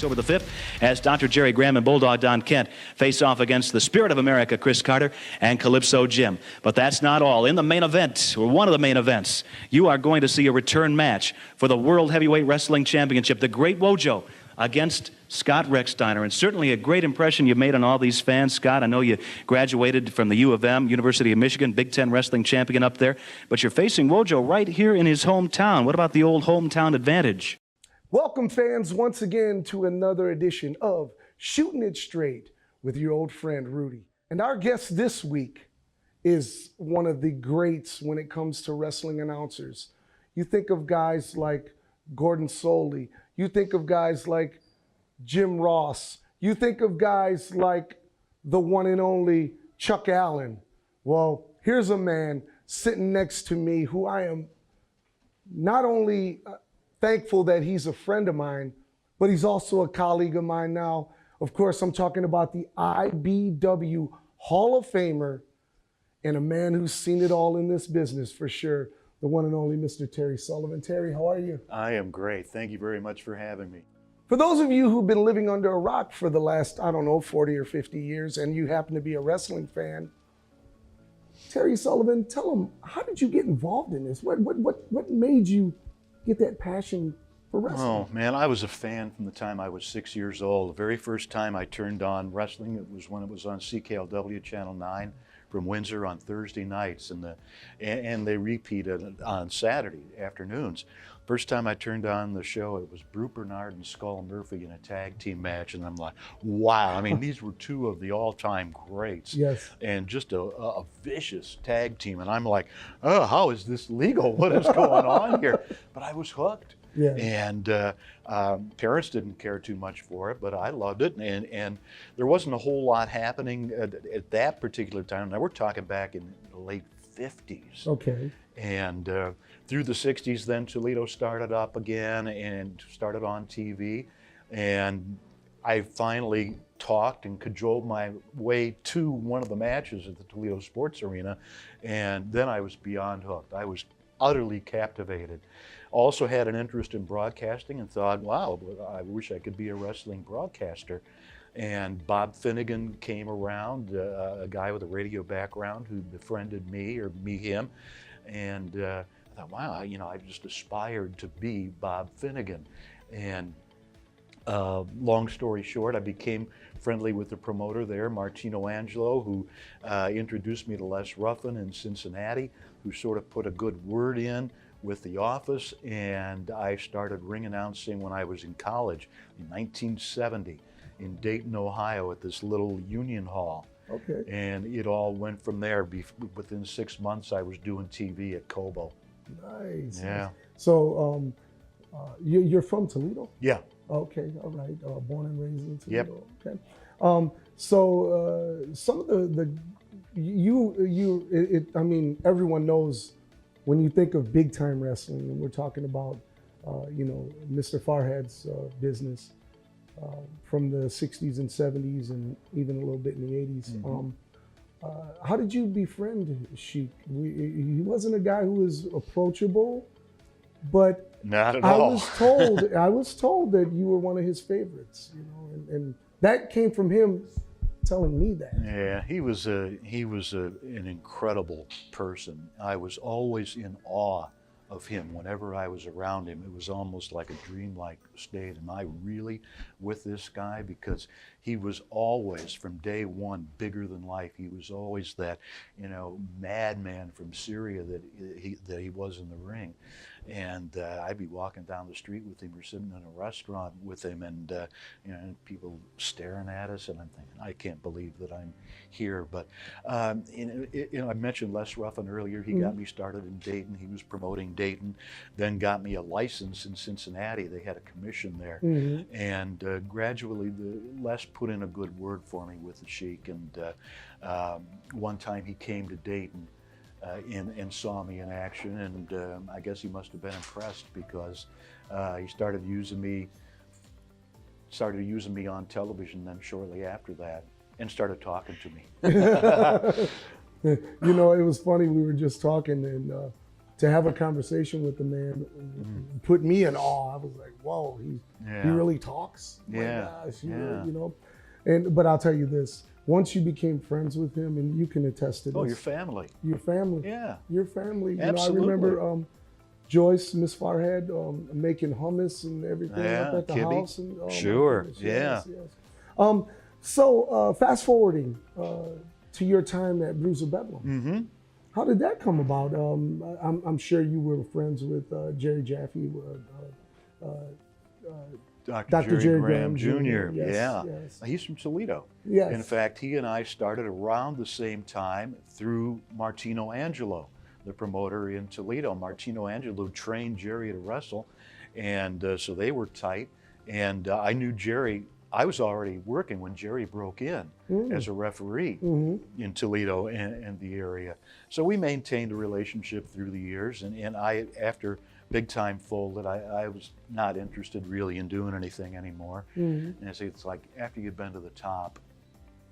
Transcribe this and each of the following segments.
October the 5th, as Dr. Jerry Graham and Bulldog Don Kent face off against the Spirit of America, Chris Carter, and Calypso Jim. But that's not all. In the main event, or one of the main events, you are going to see a return match for the World Heavyweight Wrestling Championship, the Great Wojo against Scott Recksteiner. And certainly a great impression you've made on all these fans. Scott, I know you graduated from the U of M, University of Michigan, Big Ten wrestling champion up there, but you're facing Wojo right here in his hometown. What about the old hometown advantage? Welcome, fans, once again to another edition of Shootin' It Straight with your old friend, Rudy. And our guest this week is one of the greats when it comes to wrestling announcers. You think of guys like Gordon Soley. You think of guys like Jim Ross. You think of guys like the one and only Chuck Allen. Well, here's a man sitting next to me who I am not only thankful that he's a friend of mine, but he's also a colleague of mine now. Of course, I'm talking about the IBW Hall of Famer and a man who's seen it all in this business for sure, the one and only Mr. Terry Sullivan. Terry, how are you? I am great. Thank you very much for having me. For those of you who've been living under a rock for the last, 40 or 50 years, and you happen to be a wrestling fan, Terry Sullivan, tell them, how did you get involved in this? What made you get that passion for wrestling? Oh man, I was a fan from the time I was 6 years old. The very first time I turned on wrestling, it was when it was on CKLW Channel 9 from Windsor on Thursday nights, and they repeated on Saturday afternoons. First time I turned on the show, it was Brew Bernard and Skull Murphy in a tag team match, and I'm like, wow. I mean, these were two of the all-time greats. Yes. And just a vicious tag team. And I'm like, oh, how is this legal? What is going on here? But I was hooked. Yeah. And parents didn't care too much for it, but I loved it. And there wasn't a whole lot happening at that particular time. Now we're talking back in the late 50s. Okay. And through the 60s, then Toledo started up again and started on TV. And I finally talked and cajoled my way to one of the matches at the Toledo Sports Arena. And then I was beyond hooked. I was utterly captivated. Also had an interest in broadcasting and thought, wow, I wish I could be a wrestling broadcaster. And Bob Finnegan came around, a guy with a radio background who befriended me, or me him. And I thought, wow, I just aspired to be Bob Finnegan. And long story short, I became friendly with the promoter there, Martino Angelo, who introduced me to Les Ruffin in Cincinnati, who sort of put a good word in with the office. And I started ring announcing when I was in college in 1970 in Dayton, Ohio, at this little union hall. Okay. And it all went from there. Within 6 months, I was doing TV at Cobo. Nice. Yeah. So you're from Toledo? Yeah. Okay, all right. Born and raised in Yep. Toledo. Okay. So some of I mean, everyone knows when you think of big time wrestling, and we're talking about, Mr. Farhad's business from the 60s and 70s and even a little bit in the 80s. Mm-hmm. How did you befriend Sheik? He wasn't a guy who was approachable, but not at all. I was told that you were one of his favorites, and that came from him telling me that. Yeah, he was an incredible person. I was always in awe of him whenever I was around him. It was almost like a dreamlike state. Am I really with this guy? Because he was always, from day one, bigger than life. He was always that, madman from Syria that he was in the ring. And I'd be walking down the street with him or sitting in a restaurant with him, and people staring at us, and I'm thinking, I can't believe that I'm here. But I mentioned Les Ruffin earlier. He got me started in Dayton. He was promoting Dayton, then got me a license in Cincinnati. They had a commission there, and gradually Les put in a good word for me with the Sheik. And one time he came to Dayton and saw me in action, and I guess he must have been impressed, because he started using me on television then shortly after that, and started talking to me. It was funny, we were just talking, and to have a conversation with the man put me in awe. I was like, whoa, he really talks. Yeah. My gosh, but I'll tell you this. Once you became friends with him, and you can attest to this. Oh, your family. Your family. Yeah. Your family. Absolutely. I remember Joyce, Miss Farhead, making hummus and everything up at the Kibbe. house. And, Sure. Goodness, Yeah. Yes. So fast forwarding to your time at Bruiser Bedlam. How did that come about? I'm sure you were friends with Jerry Jaffe, Dr. Jerry Graham Jr. Yes. He's from Toledo. Yes. In fact, he and I started around the same time through Martino Angelo, the promoter in Toledo. Martino Angelo trained Jerry to wrestle, and so they were tight. And I knew Jerry. I was already working when Jerry broke in as a referee in Toledo and the area. So we maintained a relationship through the years, and I, after Big Time folded, I was not interested really in doing anything anymore. And it's like, after you've been to the top,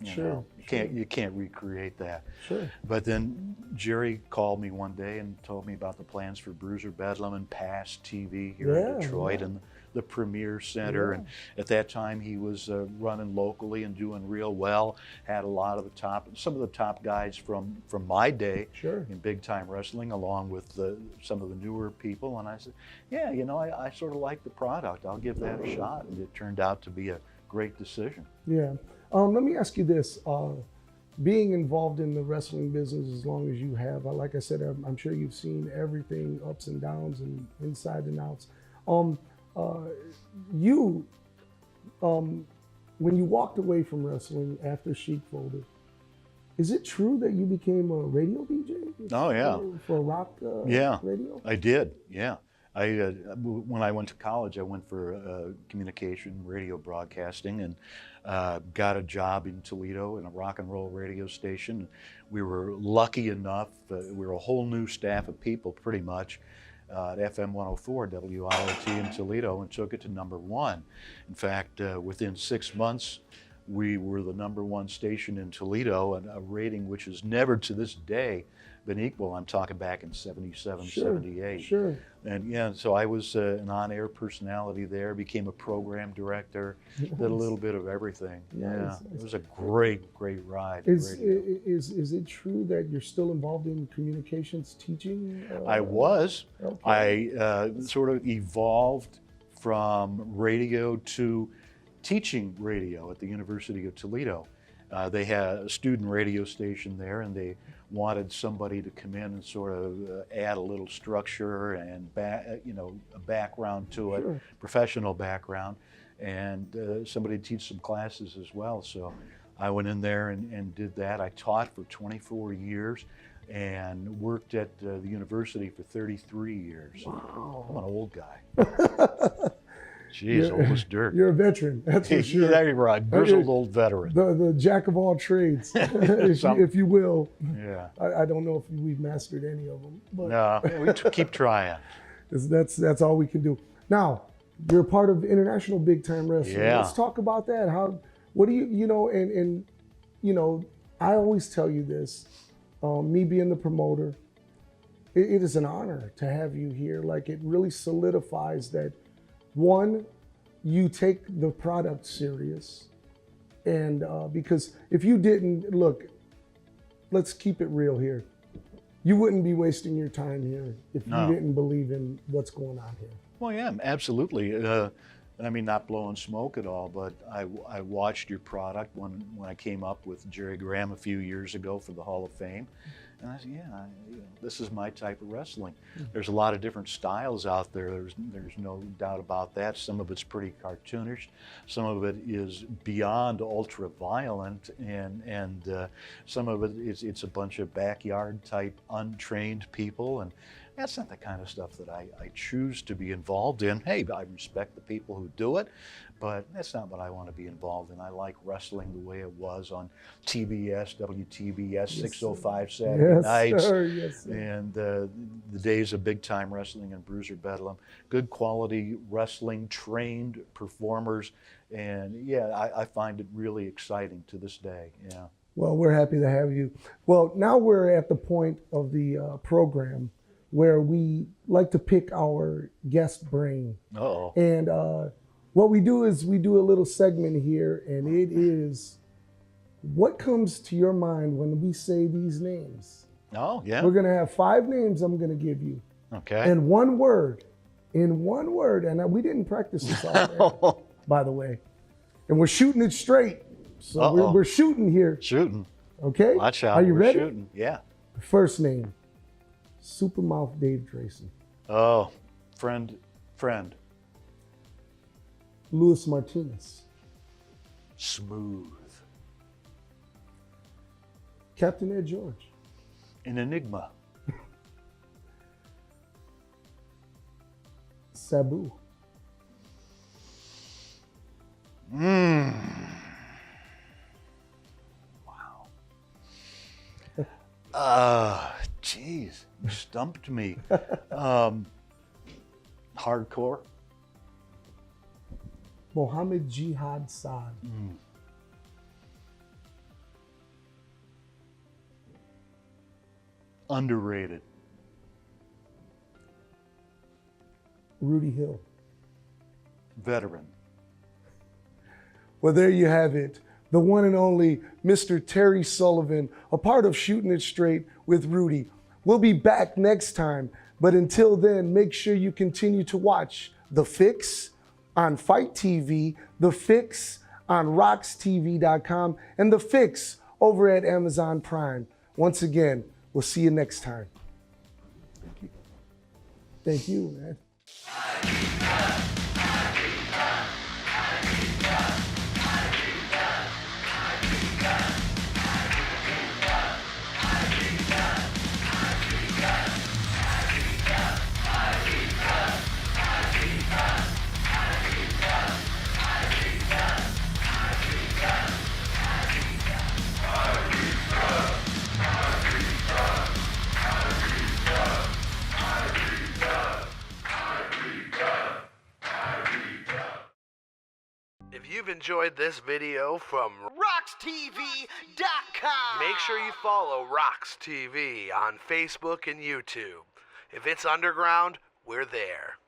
you can't recreate that. Sure. But then Jerry called me one day and told me about the plans for Bruiser Bedlam and Pass TV here in Detroit and the Premier Center. And at that time he was running locally and doing real well. Had a lot of some of the top guys from my day in big time wrestling, along with some of the newer people. And I said, I sort of like the product. I'll give that a shot. And it turned out to be a great decision. Yeah. Let me ask you this. Being involved in the wrestling business as long as you have, like I said, I'm sure you've seen everything, ups and downs and inside and outs. When you walked away from wrestling after Sheik folded, is it true that you became a radio DJ? Oh, yeah. For rock radio? I did, yeah. When I went to college, I went for communication, radio broadcasting, and got a job in Toledo in a rock and roll radio station. We were lucky enough, we were a whole new staff of people pretty much, at FM 104 WIOT in Toledo, and took it to #1. In fact, within 6 months, we were the #1 station in Toledo, and a rating which has never to this day been equal. I'm talking back in 77, 78. Sure. And so I was an on-air personality there, became a program director, did a little bit of everything. Nice. It was a great ride. Is it true that you're still involved in communications teaching? I was. Okay. I sort of evolved from radio to teaching radio at the University of Toledo. They had a student radio station there, and they wanted somebody to come in and sort of add a little structure and a background to it, professional background, and somebody to teach some classes as well. So I went in there and did that. I taught for 24 years and worked at the university for 33 years. Wow. I'm an old guy. Jeez, old as dirt. You're a veteran, that's for sure. Yeah, you're right, grizzled old veteran. The jack of all trades, if you will. Yeah. I don't know if we've mastered any of them, but no, we keep trying. That's all we can do. Now, you're part of international big time wrestling. Yeah. Let's talk about that. What do and I always tell you this, me being the promoter, it is an honor to have you here. Like, it really solidifies that, one, you take the product serious, and because if you didn't, look, let's keep it real here. You wouldn't be wasting your time here if you didn't believe in what's going on here. Well, yeah, absolutely. I mean, not blowing smoke at all, but I watched your product when I came up with Jerry Graham a few years ago for the Hall of Fame. And I said, yeah, this is my type of wrestling. There's a lot of different styles out there. There's no doubt about that. Some of it's pretty cartoonish. Some of it is beyond ultra violent, and some of it it's a bunch of backyard type untrained people, and that's not the kind of stuff that I choose to be involved in. Hey, I respect the people who do it, but that's not what I want to be involved in. I like wrestling the way it was on TBS, WTBS, 605 Saturday nights. Sir. Yes, sir. And the days of big time wrestling and Bruiser Bedlam. Good quality wrestling, trained performers. And yeah, I find it really exciting to this day. Yeah. Well, we're happy to have you. Well, now we're at the point of the program where we like to pick our guest brain. Uh-oh. And what we do is we do a little segment here, and it is what comes to your mind when we say these names. Oh, yeah. We're gonna have 5 names I'm gonna give you. Okay. And one word, and we didn't practice this all day, by the way. And we're shooting it straight. So we're shooting here. Shooting. Okay? Watch out. Are you We're ready? Shooting. Yeah. First name, Supermouth Dave Tracy. Oh, friend. Luis Martinez. Smooth. Captain Ed George. An enigma. Sabu. Wow. Geez, you stumped me. Hardcore. Mohammed Jihad Saad. Underrated. Rudy Hill. Veteran. Well, there you have it. The one and only Mr. Terry Sullivan, a part of Shooting It Straight with Rudy. We'll be back next time, but until then, make sure you continue to watch The Fix on Fight TV, The Fix on roxtv.com, and The Fix over at Amazon Prime. Once again, we'll see you next time. Thank you. Thank you, man. If you've enjoyed this video from roxtv.com, make sure you follow Rox TV on Facebook and YouTube. If it's underground, we're there.